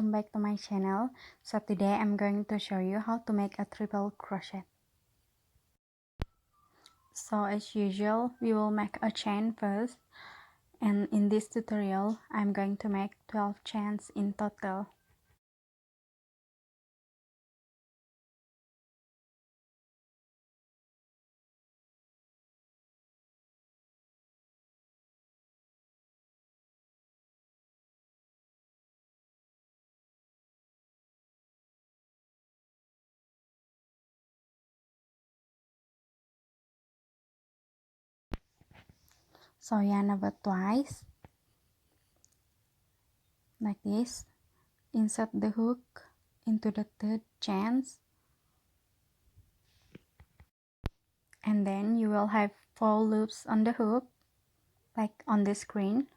welcome back to my channel. So today I'm going to show you how to make a triple crochet. So as usual, we will make a chain first, and in this tutorial I'm going to make 12 chains in total. So yarn over twice like this, insert the hook into the third chains, and then you will have 4 loops on the hook like on the screen,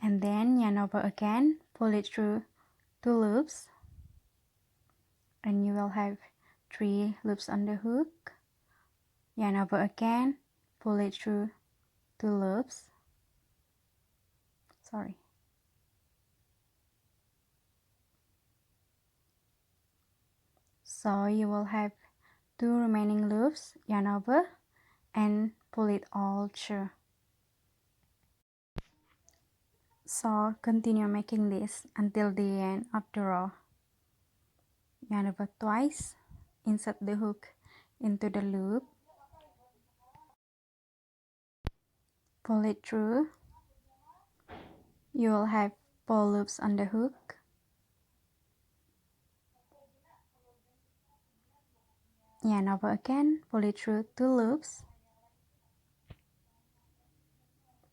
and then yarn over again, pull it through 2 loops, and you will have 3 loops on the hook, yarn over again, pull it through 2 loops, so you will have 2 remaining loops, yarn over and pull it all through. So continue making this until the end of the row. Yarn over twice, insert the hook into the loop, pull it through. You will have 4 loops on the hook, yarn over again, pull it through 2 loops,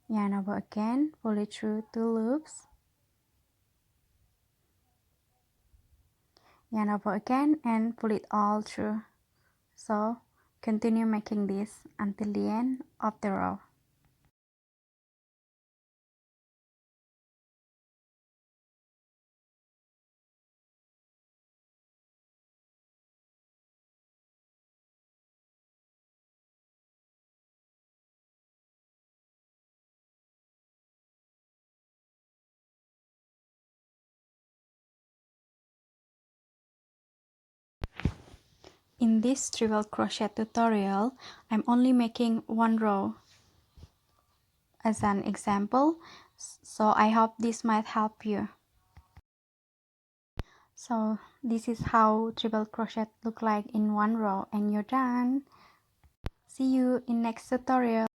yarn over again, pull it through 2 loops, yarn over again and pull it all through. So continue making this until the end of the row. In this triple crochet tutorial, I'm only making 1 row as an example, so I hope this might help you. So this is how triple crochet look like in 1 row, and you're done. See you in next tutorial.